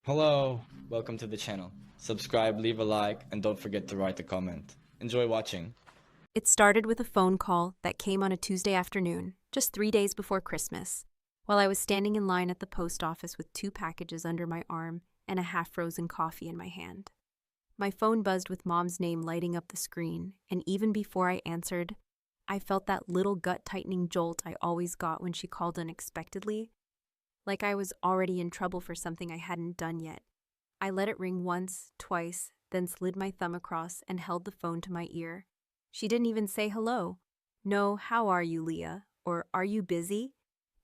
Hello, welcome to the channel. Subscribe, leave a like, and don't forget to write a comment. Enjoy watching. It started with a phone call that came on a Tuesday afternoon, just 3 days before Christmas, while I was standing in line at the post office with 2 packages under my arm and a half-frozen coffee in my hand. My phone buzzed with Mom's name lighting up the screen, and even before I answered, I felt that little gut-tightening jolt I always got when she called unexpectedly, like I was already in trouble for something I hadn't done yet. I let it ring once, twice, then slid my thumb across and held the phone to my ear. She didn't even say hello. No, how are you, Leah? Or are you busy?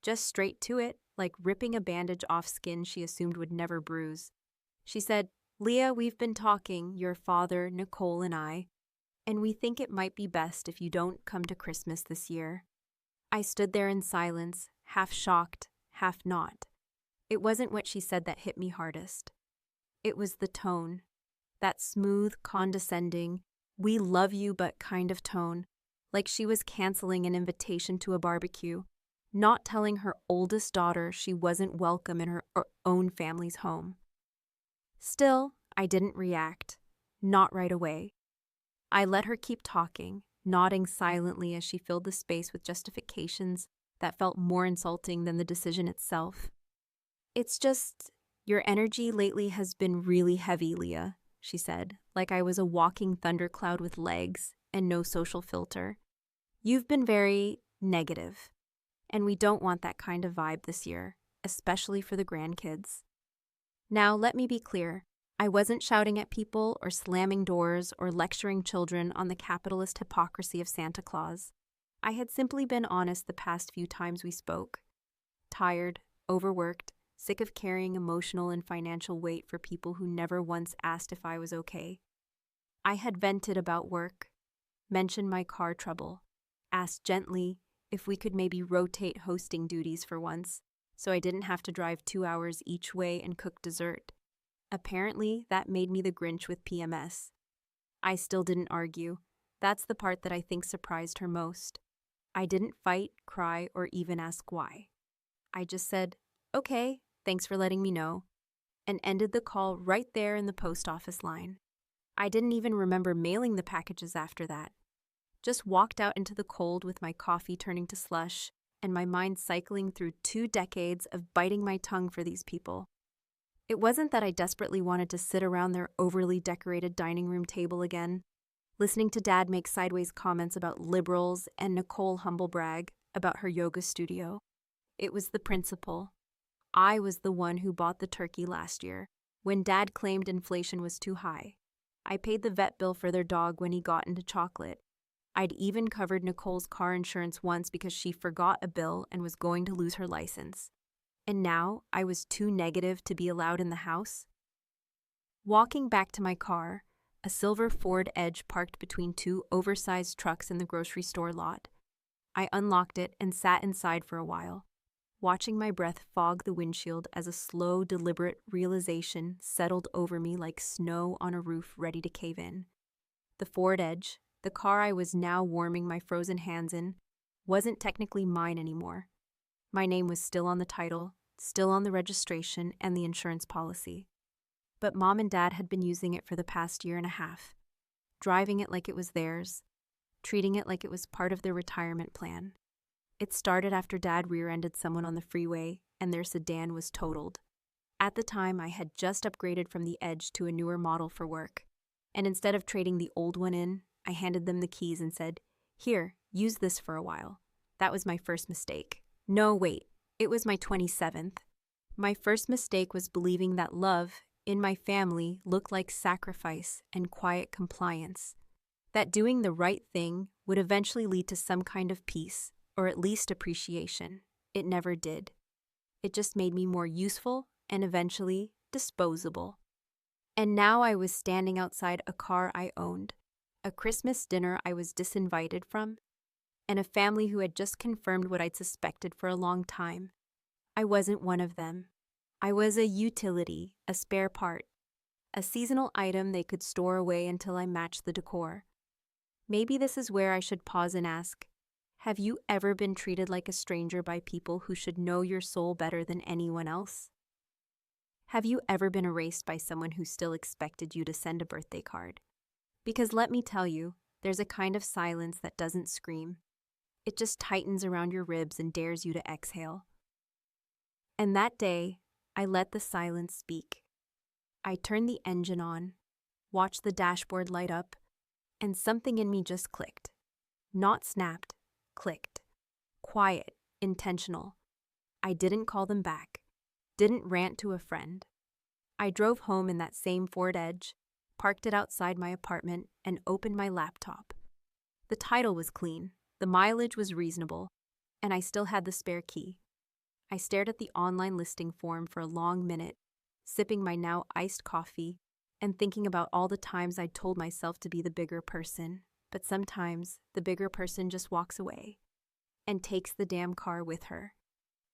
Just straight to it, like ripping a bandage off skin she assumed would never bruise. She said, Leah, we've been talking, your father, Nicole, and I, and we think it might be best if you don't come to Christmas this year. I stood there in silence, half shocked, half not. It wasn't what she said that hit me hardest. It was the tone, that smooth, condescending, we love you but kind of tone, like she was canceling an invitation to a barbecue, not telling her oldest daughter she wasn't welcome in her own family's home. Still, I didn't react, not right away. I let her keep talking, nodding silently as she filled the space with justifications that felt more insulting than the decision itself. It's just, your energy lately has been really heavy, Leah, she said, like I was a walking thundercloud with legs and no social filter. You've been very negative, and we don't want that kind of vibe this year, especially for the grandkids. Now, let me be clear. I wasn't shouting at people or slamming doors or lecturing children on the capitalist hypocrisy of Santa Claus. I had simply been honest the past few times we spoke. Tired, overworked, sick of carrying emotional and financial weight for people who never once asked if I was okay. I had vented about work, mentioned my car trouble, asked gently if we could maybe rotate hosting duties for once, so I didn't have to drive 2 hours each way and cook dessert. Apparently, that made me the Grinch with PMS. I still didn't argue. That's the part that I think surprised her most. I didn't fight, cry, or even ask why. I just said, okay, thanks for letting me know, and ended the call right there in the post office line. I didn't even remember mailing the packages after that. Just walked out into the cold with my coffee turning to slush and my mind cycling through 2 decades of biting my tongue for these people. It wasn't that I desperately wanted to sit around their overly decorated dining room table again, listening to Dad make sideways comments about liberals and Nicole humble brag about her yoga studio. It was the principle. I was the one who bought the turkey last year, when Dad claimed inflation was too high. I paid the vet bill for their dog when he got into chocolate. I'd even covered Nicole's car insurance once because she forgot a bill and was going to lose her license. And now I was too negative to be allowed in the house? Walking back to my car, a silver Ford Edge parked between 2 oversized trucks in the grocery store lot. I unlocked it and sat inside for a while, watching my breath fog the windshield as a slow, deliberate realization settled over me like snow on a roof ready to cave in. The Ford Edge, the car I was now warming my frozen hands in, wasn't technically mine anymore. My name was still on the title, still on the registration and the insurance policy. But Mom and Dad had been using it for the past year and a half, driving it like it was theirs, treating it like it was part of their retirement plan. It started after Dad rear-ended someone on the freeway and their sedan was totaled. At the time, I had just upgraded from the Edge to a newer model for work, and instead of trading the old one in, I handed them the keys and said, "Here, use this for a while." That was my first mistake. No, wait, it was my 27th. My first mistake was believing that love, in my family, looked like sacrifice and quiet compliance. That doing the right thing would eventually lead to some kind of peace, or at least appreciation. It never did. It just made me more useful and eventually disposable. And now I was standing outside a car I owned, a Christmas dinner I was disinvited from, and a family who had just confirmed what I'd suspected for a long time. I wasn't one of them. I was a utility, a spare part, a seasonal item they could store away until I matched the decor. Maybe this is where I should pause and ask, have you ever been treated like a stranger by people who should know your soul better than anyone else? Have you ever been erased by someone who still expected you to send a birthday card? Because let me tell you, there's a kind of silence that doesn't scream. It just tightens around your ribs and dares you to exhale. And that day, I let the silence speak. I turned the engine on, watched the dashboard light up, and something in me just clicked. Not snapped, clicked. Quiet, intentional. I didn't call them back, didn't rant to a friend. I drove home in that same Ford Edge, parked it outside my apartment, and opened my laptop. The title was clean, the mileage was reasonable, and I still had the spare key. I stared at the online listing form for a long minute, sipping my now iced coffee and thinking about all the times I'd told myself to be the bigger person, but sometimes the bigger person just walks away and takes the damn car with her.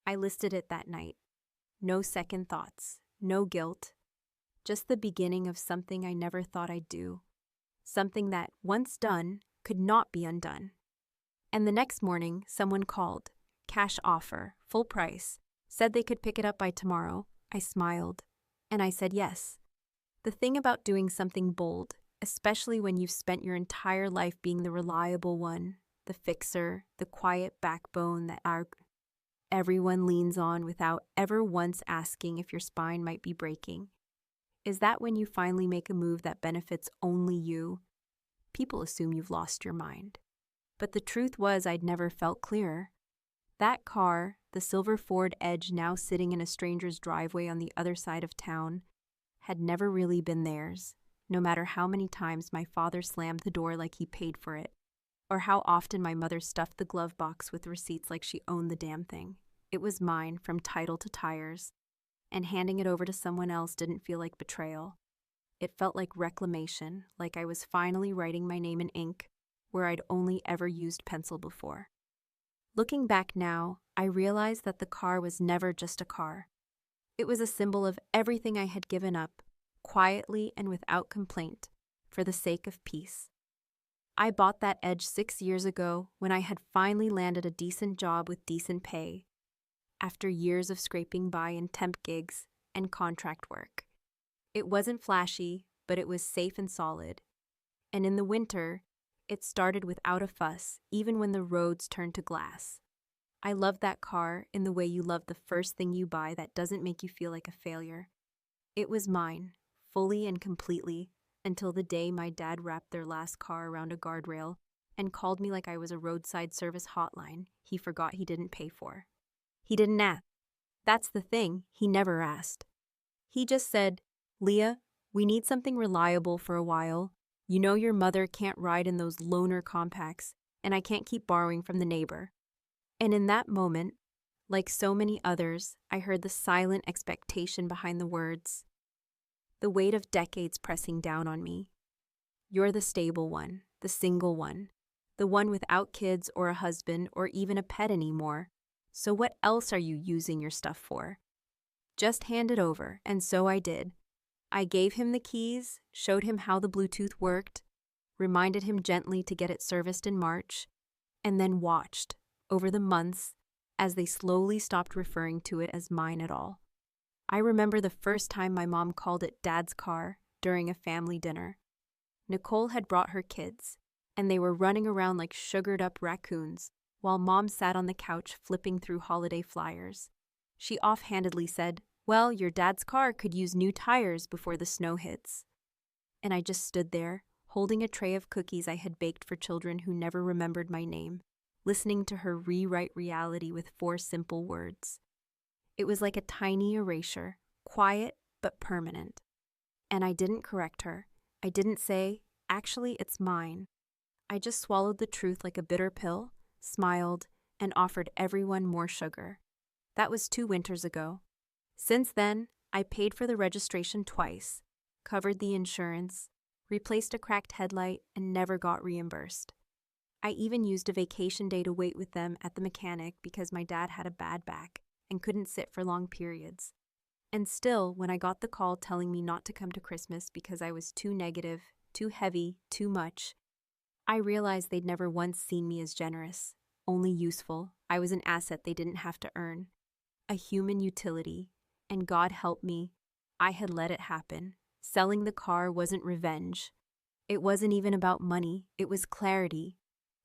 I listed it that night. No second thoughts, no guilt, just the beginning of something I never thought I'd do, something that, once done, could not be undone. And the next morning, someone called, cash offer, full price, said they could pick it up by tomorrow. I smiled, and I said yes. The thing about doing something bold, especially when you've spent your entire life being the reliable one, the fixer, the quiet backbone that everyone leans on without ever once asking if your spine might be breaking, is that when you finally make a move that benefits only you, people assume you've lost your mind. But the truth was I'd never felt clearer. That car, the silver Ford Edge now sitting in a stranger's driveway on the other side of town, had never really been theirs, no matter how many times my father slammed the door like he paid for it, or how often my mother stuffed the glove box with receipts like she owned the damn thing. It was mine from title to tires, and handing it over to someone else didn't feel like betrayal. It felt like reclamation, like I was finally writing my name in ink where I'd only ever used pencil before. Looking back now, I realized that the car was never just a car. It was a symbol of everything I had given up, quietly and without complaint, for the sake of peace. I bought that Edge 6 years ago when I had finally landed a decent job with decent pay, after years of scraping by in temp gigs and contract work. It wasn't flashy, but it was safe and solid. And in the winter, it started without a fuss, even when the roads turned to glass. I loved that car in the way you love the first thing you buy that doesn't make you feel like a failure. It was mine, fully and completely, until the day my dad wrapped their last car around a guardrail and called me like I was a roadside service hotline he forgot he didn't pay for. He didn't ask. That's the thing, he never asked. He just said, "Leah, we need something reliable for a while. You know your mother can't ride in those loaner compacts, and I can't keep borrowing from the neighbor." And in that moment, like so many others, I heard the silent expectation behind the words. The weight of decades pressing down on me. You're the stable one, the single one, the one without kids or a husband or even a pet anymore. So what else are you using your stuff for? Just hand it over, and so I did. I gave him the keys, showed him how the Bluetooth worked, reminded him gently to get it serviced in March, and then watched, over the months, as they slowly stopped referring to it as mine at all. I remember the first time my mom called it Dad's car during a family dinner. Nicole had brought her kids, and they were running around like sugared-up raccoons, while Mom sat on the couch flipping through holiday flyers. She offhandedly said, "Well, your dad's car could use new tires before the snow hits." And I just stood there, holding a tray of cookies I had baked for children who never remembered my name, listening to her rewrite reality with 4 simple words. It was like a tiny erasure, quiet but permanent. And I didn't correct her. I didn't say, "Actually, it's mine." I just swallowed the truth like a bitter pill, smiled, and offered everyone more sugar. That was 2 winters ago. Since then, I paid for the registration twice, covered the insurance, replaced a cracked headlight, and never got reimbursed. I even used a vacation day to wait with them at the mechanic because my dad had a bad back and couldn't sit for long periods. And still, when I got the call telling me not to come to Christmas because I was too negative, too heavy, too much, I realized they'd never once seen me as generous, only useful. I was an asset they didn't have to earn, a human utility, and God help me, I had let it happen. Selling the car wasn't revenge. It wasn't even about money. It was clarity.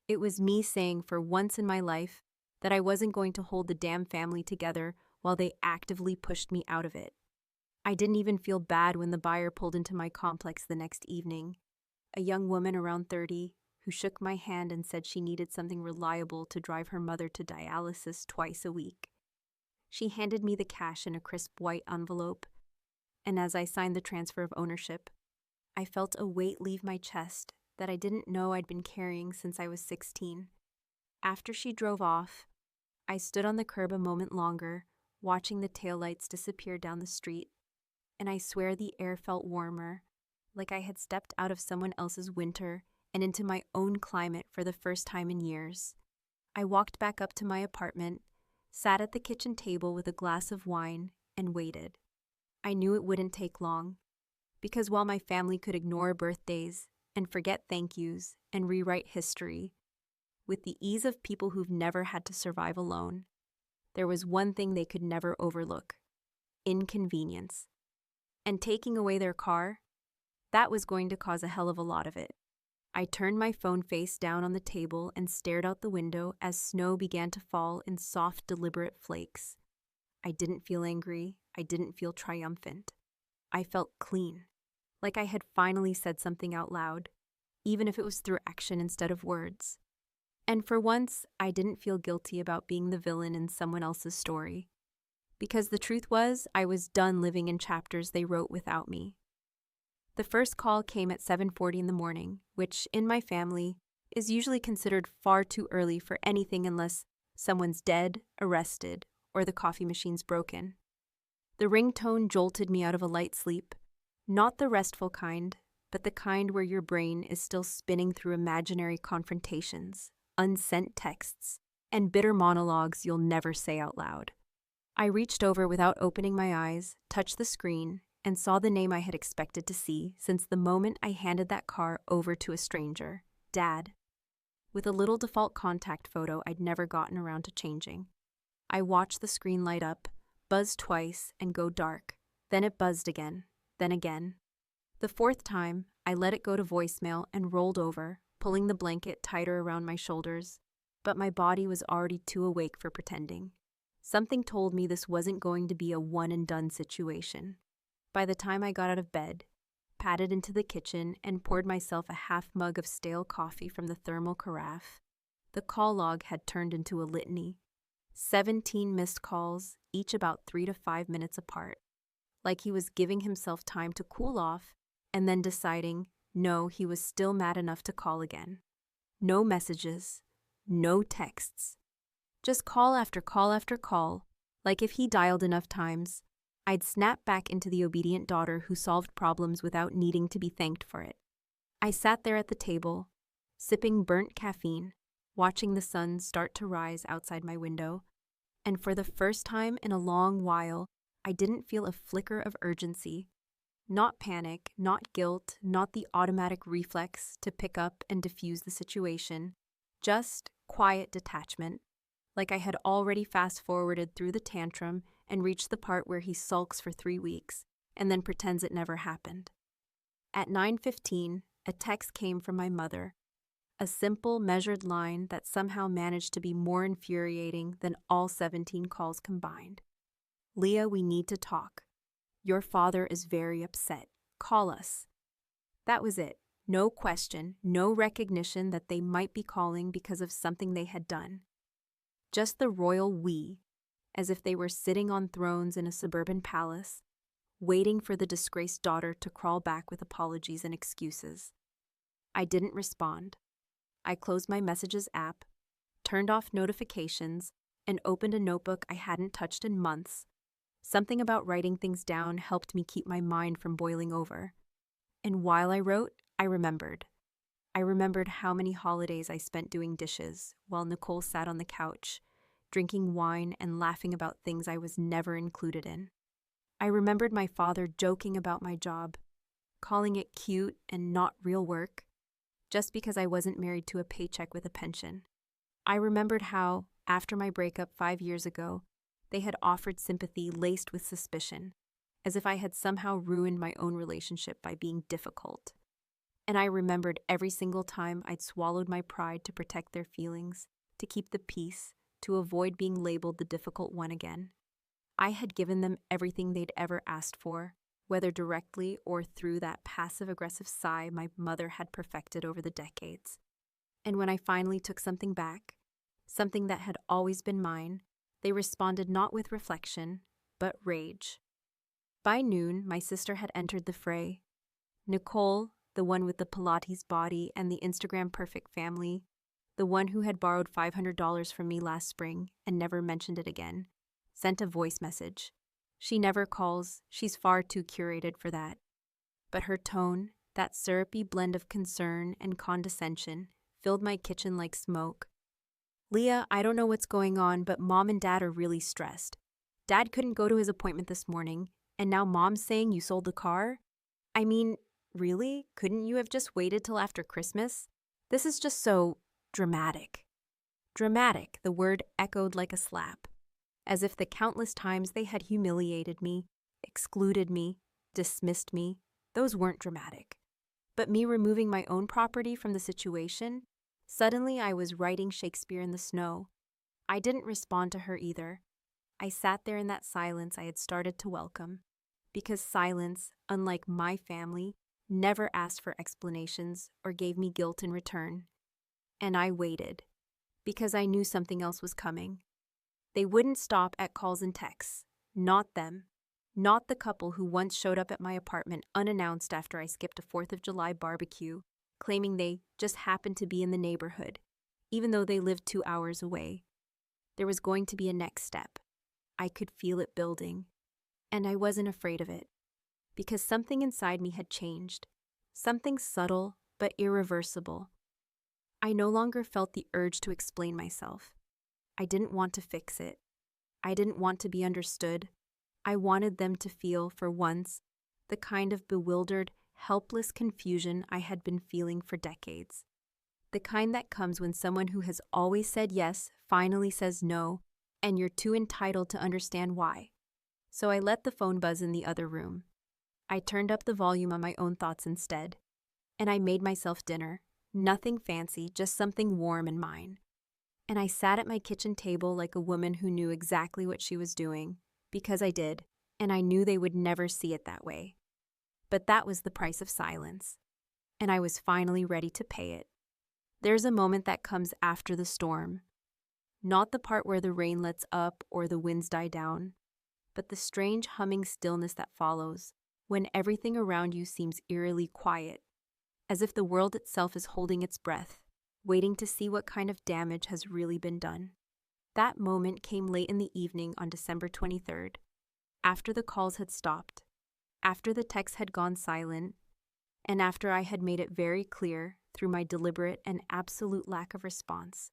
It was me saying for once in my life that I wasn't going to hold the damn family together while they actively pushed me out of it. I didn't even feel bad when the buyer pulled into my complex the next evening. A young woman around 30 who shook my hand and said she needed something reliable to drive her mother to dialysis twice a week. She handed me the cash in a crisp white envelope, and as I signed the transfer of ownership, I felt a weight leave my chest that I didn't know I'd been carrying since I was 16. After she drove off, I stood on the curb a moment longer, watching the taillights disappear down the street, and I swear the air felt warmer, like I had stepped out of someone else's winter and into my own climate for the first time in years. I walked back up to my apartment, sat at the kitchen table with a glass of wine, and waited. I knew it wouldn't take long, because while my family could ignore birthdays and forget thank yous and rewrite history, with the ease of people who've never had to survive alone, there was one thing they could never overlook: inconvenience. And taking away their car, that was going to cause a hell of a lot of it. I turned my phone face down on the table and stared out the window as snow began to fall in soft, deliberate flakes. I didn't feel angry. I didn't feel triumphant. I felt clean, like I had finally said something out loud, even if it was through action instead of words. And for once, I didn't feel guilty about being the villain in someone else's story. Because the truth was, I was done living in chapters they wrote without me. The first call came at 7:40 in the morning, which, in my family, is usually considered far too early for anything unless someone's dead, arrested, or the coffee machine's broken. The ringtone jolted me out of a light sleep, not the restful kind, but the kind where your brain is still spinning through imaginary confrontations, unsent texts, and bitter monologues you'll never say out loud. I reached over without opening my eyes, touched the screen, and saw the name I had expected to see since the moment I handed that car over to a stranger, Dad, with a little default contact photo I'd never gotten around to changing. I watched the screen light up, buzz twice, and go dark. Then it buzzed again, then again. The fourth time, I let it go to voicemail and rolled over, pulling the blanket tighter around my shoulders, but my body was already too awake for pretending. Something told me this wasn't going to be a one-and-done situation. By the time I got out of bed, padded into the kitchen, and poured myself a half mug of stale coffee from the thermal carafe, the call log had turned into a litany. 17 missed calls, each about 3 to 5 minutes apart. Like he was giving himself time to cool off, and then deciding, no, he was still mad enough to call again. No messages, no texts. Just call after call after call, like if he dialed enough times, I'd snap back into the obedient daughter who solved problems without needing to be thanked for it. I sat there at the table, sipping burnt caffeine, watching the sun start to rise outside my window, and for the first time in a long while, I didn't feel a flicker of urgency. Not panic, not guilt, not the automatic reflex to pick up and diffuse the situation, just quiet detachment, like I had already fast-forwarded through the tantrum and reached the part where he sulks for 3 weeks and then pretends it never happened. At 9:15, a text came from my mother, a simple, measured line that somehow managed to be more infuriating than all 17 calls combined. Leah, we need to talk. Your father is very upset. Call us. That was it. No question, no recognition that they might be calling because of something they had done. Just the royal we, as if they were sitting on thrones in a suburban palace, waiting for the disgraced daughter to crawl back with apologies and excuses. I didn't respond. I closed my Messages app, turned off notifications, and opened a notebook I hadn't touched in months. Something about writing things down helped me keep my mind from boiling over. And while I wrote, I remembered. I remembered how many holidays I spent doing dishes while Nicole sat on the couch, drinking wine and laughing about things I was never included in. I remembered my father joking about my job, calling it cute and not real work, just because I wasn't married to a paycheck with a pension. I remembered how, after my breakup 5 years ago, they had offered sympathy laced with suspicion, as if I had somehow ruined my own relationship by being difficult. And I remembered every single time I'd swallowed my pride to protect their feelings, to keep the peace, to avoid being labeled the difficult one again. I had given them everything they'd ever asked for, whether directly or through that passive-aggressive sigh my mother had perfected over the decades. And when I finally took something back, something that had always been mine, they responded not with reflection, but rage. By noon, my sister had entered the fray. Nicole, the one with the Pilates body and the Instagram-perfect family, the one who had borrowed $500 from me last spring and never mentioned it again, sent a voice message. She never calls, she's far too curated for that. But her tone, that syrupy blend of concern and condescension, filled my kitchen like smoke. Leah, I don't know what's going on, but Mom and Dad are really stressed. Dad couldn't go to his appointment this morning, and now Mom's saying you sold the car? I mean, really? Couldn't you have just waited till after Christmas? This is just so dramatic. Dramatic, the word echoed like a slap, as if the countless times they had humiliated me, excluded me, dismissed me, those weren't dramatic. But me removing my own property from the situation, suddenly I was writing Shakespeare in the snow. I didn't respond to her either. I sat there in that silence I had started to welcome, because silence, unlike my family, never asked for explanations or gave me guilt in return. And I waited, because I knew something else was coming. They wouldn't stop at calls and texts. Not them. Not the couple who once showed up at my apartment unannounced after I skipped a 4th of July barbecue, claiming they just happened to be in the neighborhood, even though they lived 2 hours away. There was going to be a next step. I could feel it building. And I wasn't afraid of it, because something inside me had changed. Something subtle but irreversible. I no longer felt the urge to explain myself. I didn't want to fix it. I didn't want to be understood. I wanted them to feel, for once, the kind of bewildered, helpless confusion I had been feeling for decades. The kind that comes when someone who has always said yes finally says no, and you're too entitled to understand why. So I let the phone buzz in the other room. I turned up the volume on my own thoughts instead, and I made myself dinner. Nothing fancy, just something warm and mine. And I sat at my kitchen table like a woman who knew exactly what she was doing, because I did, and I knew they would never see it that way. But that was the price of silence, and I was finally ready to pay it. There's a moment that comes after the storm. Not the part where the rain lets up or the winds die down, but the strange humming stillness that follows, when everything around you seems eerily quiet, as if the world itself is holding its breath, waiting to see what kind of damage has really been done. That moment came late in the evening on December 23rd, after the calls had stopped, after the texts had gone silent, and after I had made it very clear, through my deliberate and absolute lack of response,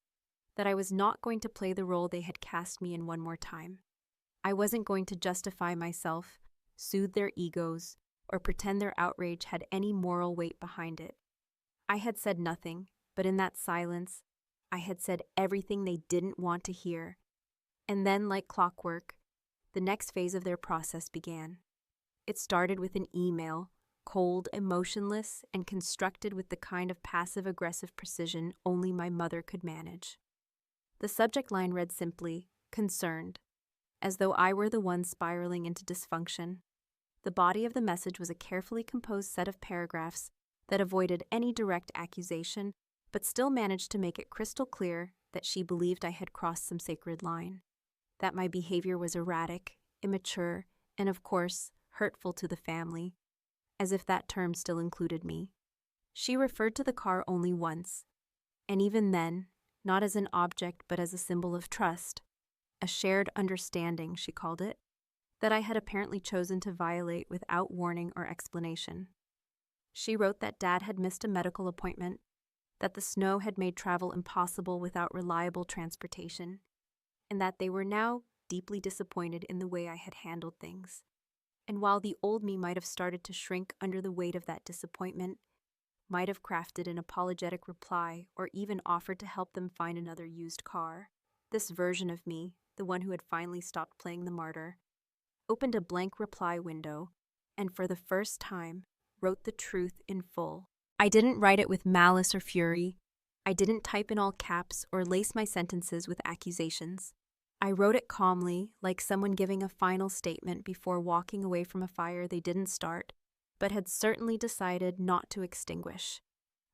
that I was not going to play the role they had cast me in one more time. I wasn't going to justify myself, soothe their egos, or pretend their outrage had any moral weight behind it. I had said nothing, but in that silence, I had said everything they didn't want to hear. And then, like clockwork, the next phase of their process began. It started with an email, cold, emotionless, and constructed with the kind of passive-aggressive precision only my mother could manage. The subject line read simply, "Concerned," as though I were the one spiraling into dysfunction. The body of the message was a carefully composed set of paragraphs that avoided any direct accusation, but still managed to make it crystal clear that she believed I had crossed some sacred line, that my behavior was erratic, immature, and of course, hurtful to the family, as if that term still included me. She referred to the car only once, and even then, not as an object but as a symbol of trust, a shared understanding, she called it, that I had apparently chosen to violate without warning or explanation. She wrote that Dad had missed a medical appointment, that the snow had made travel impossible without reliable transportation, and that they were now deeply disappointed in the way I had handled things. And while the old me might have started to shrink under the weight of that disappointment, might have crafted an apologetic reply or even offered to help them find another used car, this version of me, the one who had finally stopped playing the martyr, opened a blank reply window, and for the first time, wrote the truth in full. I didn't write it with malice or fury. I didn't type in all caps or lace my sentences with accusations. I wrote it calmly, like someone giving a final statement before walking away from a fire they didn't start, but had certainly decided not to extinguish.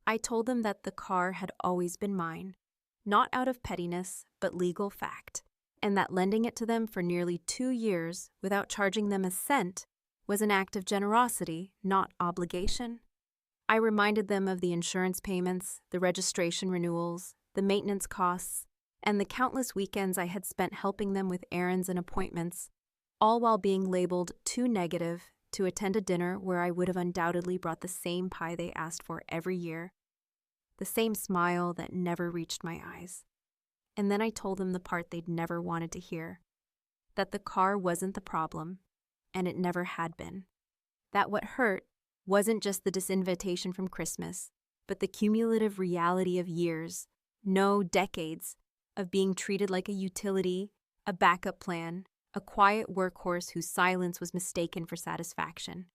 I told them that the car had always been mine, not out of pettiness, but legal fact, and that lending it to them for nearly 2 years without charging them a cent was an act of generosity, not obligation. I reminded them of the insurance payments, the registration renewals, the maintenance costs, and the countless weekends I had spent helping them with errands and appointments, all while being labeled too negative to attend a dinner where I would have undoubtedly brought the same pie they asked for every year, the same smile that never reached my eyes. And then I told them the part they'd never wanted to hear, that the car wasn't the problem, and it never had been. That what hurt wasn't just the disinvitation from Christmas, but the cumulative reality of years, no decades, of being treated like a utility, a backup plan, a quiet workhorse whose silence was mistaken for satisfaction.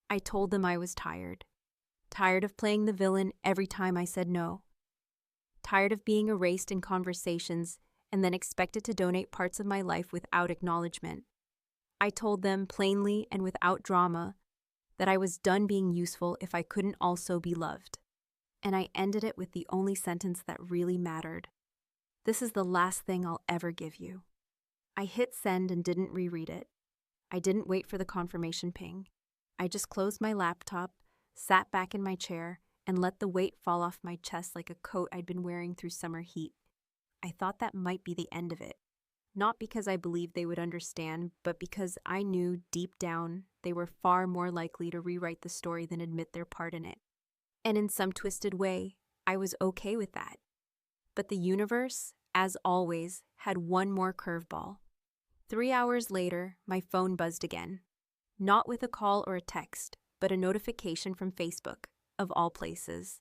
I told them I was tired. Tired of playing the villain every time I said no. Tired of being erased in conversations and then expected to donate parts of my life without acknowledgement. I told them plainly and without drama that I was done being useful if I couldn't also be loved. And I ended it with the only sentence that really mattered. This is the last thing I'll ever give you. I hit send and didn't reread it. I didn't wait for the confirmation ping. I just closed my laptop, sat back in my chair, and let the weight fall off my chest like a coat I'd been wearing through summer heat. I thought that might be the end of it. Not because I believed they would understand, but because I knew deep down they were far more likely to rewrite the story than admit their part in it. And in some twisted way, I was okay with that. But the universe, as always, had one more curveball. 3 hours later, my phone buzzed again. Not with a call or a text, but a notification from Facebook, of all places.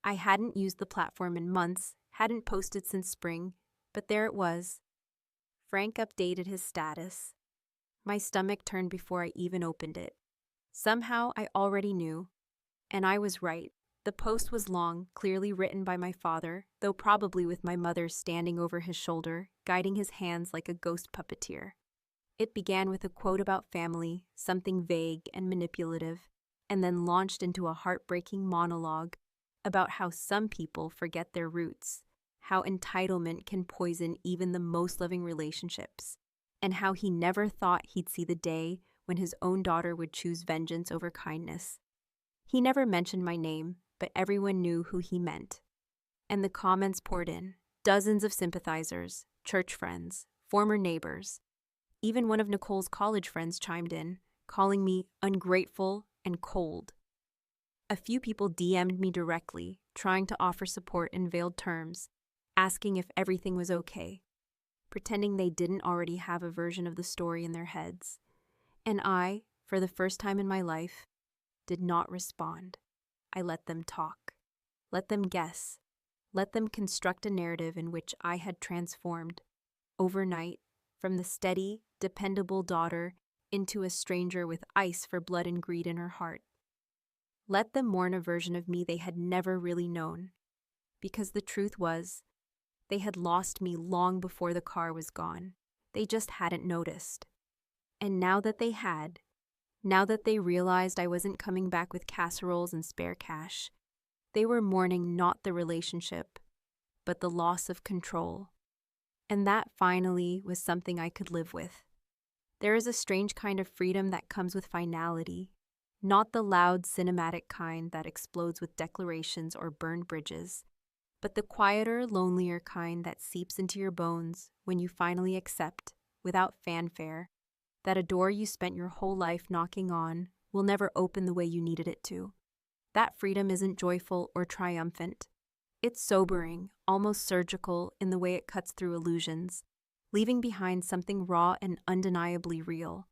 I hadn't used the platform in months, hadn't posted since spring, but there it was. Frank updated his status. My stomach turned before I even opened it. Somehow I already knew. And I was right. The post was long, clearly written by my father, though probably with my mother standing over his shoulder, guiding his hands like a ghost puppeteer. It began with a quote about family, something vague and manipulative, and then launched into a heartbreaking monologue about how some people forget their roots, how entitlement can poison even the most loving relationships, and how he never thought he'd see the day when his own daughter would choose vengeance over kindness. He never mentioned my name, but everyone knew who he meant. And the comments poured in, dozens of sympathizers, church friends, former neighbors. Even one of Nicole's college friends chimed in, calling me ungrateful and cold. A few people DM'd me directly, trying to offer support in veiled terms, asking if everything was okay, pretending they didn't already have a version of the story in their heads. And I, for the first time in my life, did not respond. I let them talk, let them guess, let them construct a narrative in which I had transformed, overnight, from the steady, dependable daughter into a stranger with ice for blood and greed in her heart. Let them mourn a version of me they had never really known, because the truth was, they had lost me long before the car was gone. They just hadn't noticed. And now that they had, now that they realized I wasn't coming back with casseroles and spare cash, they were mourning not the relationship, but the loss of control. And that finally was something I could live with. There is a strange kind of freedom that comes with finality, not the loud cinematic kind that explodes with declarations or burned bridges, but the quieter, lonelier kind that seeps into your bones when you finally accept, without fanfare, that a door you spent your whole life knocking on will never open the way you needed it to. That freedom isn't joyful or triumphant. It's sobering, almost surgical in the way it cuts through illusions, leaving behind something raw and undeniably real.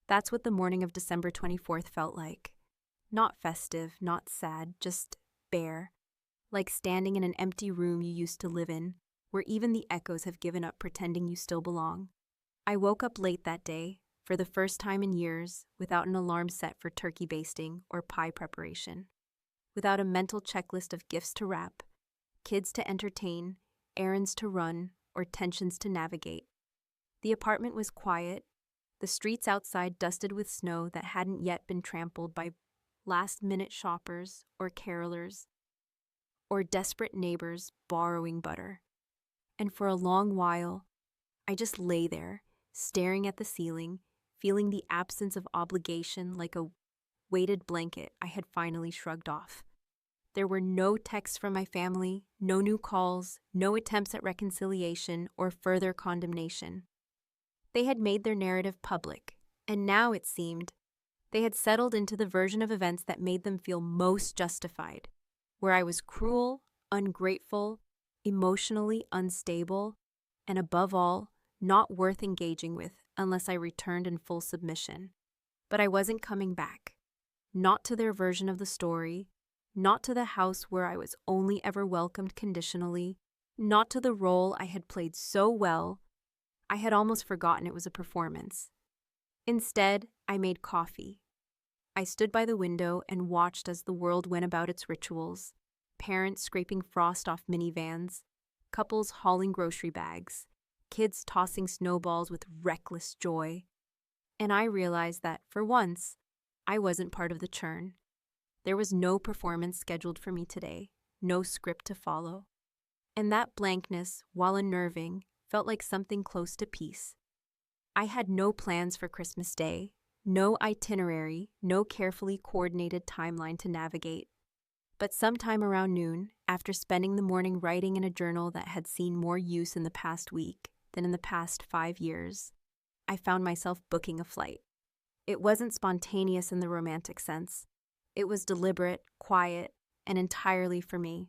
That's what the morning of December 24th felt like. Not festive, not sad, just bare. Like standing in an empty room you used to live in, where even the echoes have given up pretending you still belong. I woke up late that day, for the first time in years, without an alarm set for turkey basting or pie preparation, without a mental checklist of gifts to wrap, kids to entertain, errands to run, or tensions to navigate. The apartment was quiet, the streets outside dusted with snow that hadn't yet been trampled by last-minute shoppers or carolers or desperate neighbors borrowing butter. And for a long while, I just lay there, staring at the ceiling, feeling the absence of obligation like a weighted blanket I had finally shrugged off. There were no texts from my family, no new calls, no attempts at reconciliation or further condemnation. They had made their narrative public, and now, it seemed, they had settled into the version of events that made them feel most justified, where I was cruel, ungrateful, emotionally unstable, and above all, not worth engaging with unless I returned in full submission. But I wasn't coming back. Not to their version of the story, not to the house where I was only ever welcomed conditionally, not to the role I had played so well, I had almost forgotten it was a performance. Instead, I made coffee. I stood by the window and watched as the world went about its rituals, parents scraping frost off minivans, couples hauling grocery bags, kids tossing snowballs with reckless joy. And I realized that, for once, I wasn't part of the churn. There was no performance scheduled for me today, no script to follow. And that blankness, while unnerving, felt like something close to peace. I had no plans for Christmas Day, no itinerary, no carefully coordinated timeline to navigate. But sometime around noon, after spending the morning writing in a journal that had seen more use in the past week than in the past 5 years, I found myself booking a flight. It wasn't spontaneous in the romantic sense. It was deliberate, quiet, and entirely for me.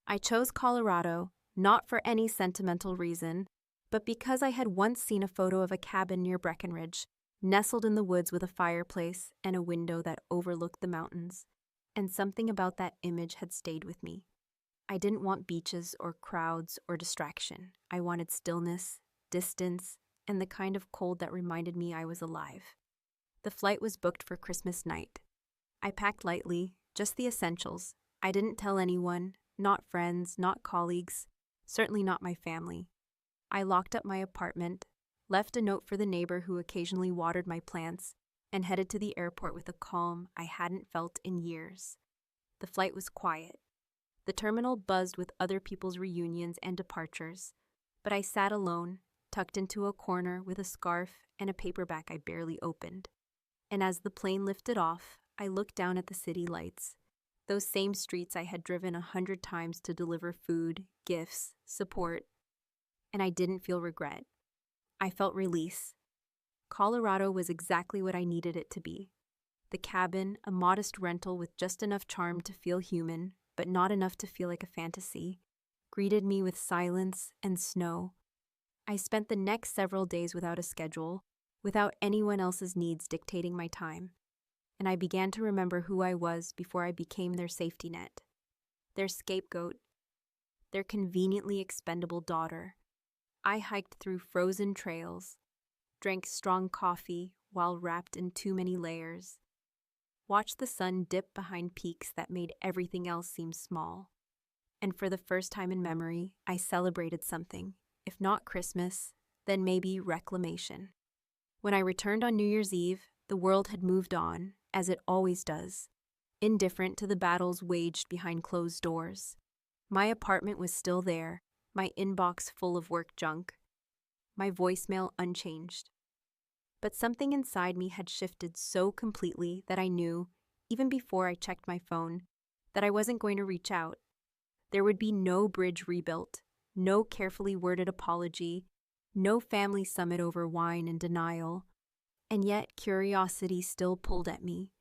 I chose Colorado, not for any sentimental reason, but because I had once seen a photo of a cabin near Breckenridge, nestled in the woods with a fireplace and a window that overlooked the mountains, and something about that image had stayed with me. I didn't want beaches or crowds or distraction. I wanted stillness, distance, and the kind of cold that reminded me I was alive. The flight was booked for Christmas night. I packed lightly, just the essentials. I didn't tell anyone, not friends, not colleagues, certainly not my family. I locked up my apartment, left a note for the neighbor who occasionally watered my plants, and headed to the airport with a calm I hadn't felt in years. The flight was quiet. The terminal buzzed with other people's reunions and departures, but I sat alone, tucked into a corner with a scarf and a paperback I barely opened. And as the plane lifted off, I looked down at the city lights, those same streets I had driven 100 times to deliver food, gifts, support, and I didn't feel regret. I felt release. Colorado was exactly what I needed it to be. The cabin, a modest rental with just enough charm to feel human, but not enough to feel like a fantasy, greeted me with silence and snow. I spent the next several days without a schedule, without anyone else's needs dictating my time, and I began to remember who I was before I became their safety net, their scapegoat, their conveniently expendable daughter. I hiked through frozen trails, drank strong coffee while wrapped in too many layers, watched the sun dip behind peaks that made everything else seem small. And for the first time in memory, I celebrated something, if not Christmas, then maybe reclamation. When I returned on New Year's Eve, the world had moved on, as it always does, indifferent to the battles waged behind closed doors. My apartment was still there, my inbox full of work junk, my voicemail unchanged. But something inside me had shifted so completely that I knew, even before I checked my phone, that I wasn't going to reach out. There would be no bridge rebuilt, no carefully worded apology, no family summit over wine and denial. And yet curiosity still pulled at me.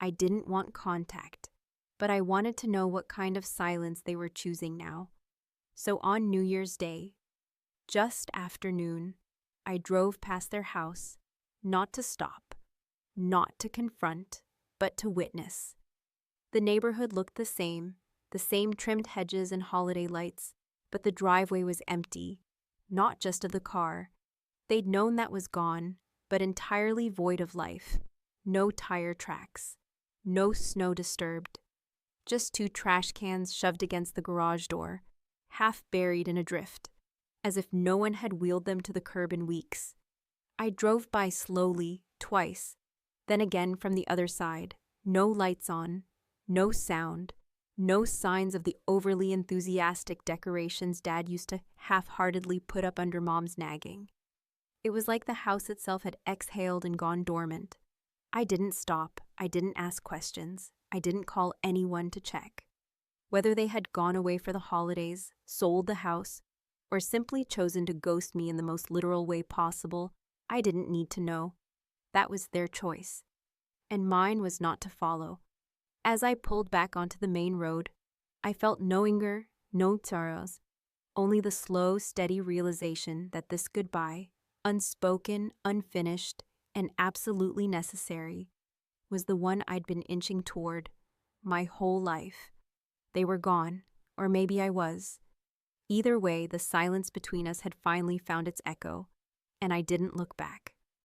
I didn't want contact, but I wanted to know what kind of silence they were choosing now. So on New Year's Day, just after noon, I drove past their house, not to stop, not to confront, but to witness. The neighborhood looked the same trimmed hedges and holiday lights, but the driveway was empty, not just of the car. They'd known that was gone, but entirely void of life. No tire tracks, no snow disturbed, just two trash cans shoved against the garage door, half buried in a drift, as if no one had wheeled them to the curb in weeks. I drove by slowly, twice, then again from the other side. No lights on, no sound, no signs of the overly enthusiastic decorations Dad used to half-heartedly put up under Mom's nagging. It was like the house itself had exhaled and gone dormant. I didn't stop, I didn't ask questions, I didn't call anyone to check. Whether they had gone away for the holidays, sold the house, or simply chosen to ghost me in the most literal way possible, I didn't need to know. That was their choice, and mine was not to follow. As I pulled back onto the main road, I felt no anger, no sorrows, only the slow, steady realization that this goodbye, unspoken, unfinished, and absolutely necessary, was the one I'd been inching toward my whole life. They were gone, or maybe I was. Either way, the silence between us had finally found its echo, and I didn't look back.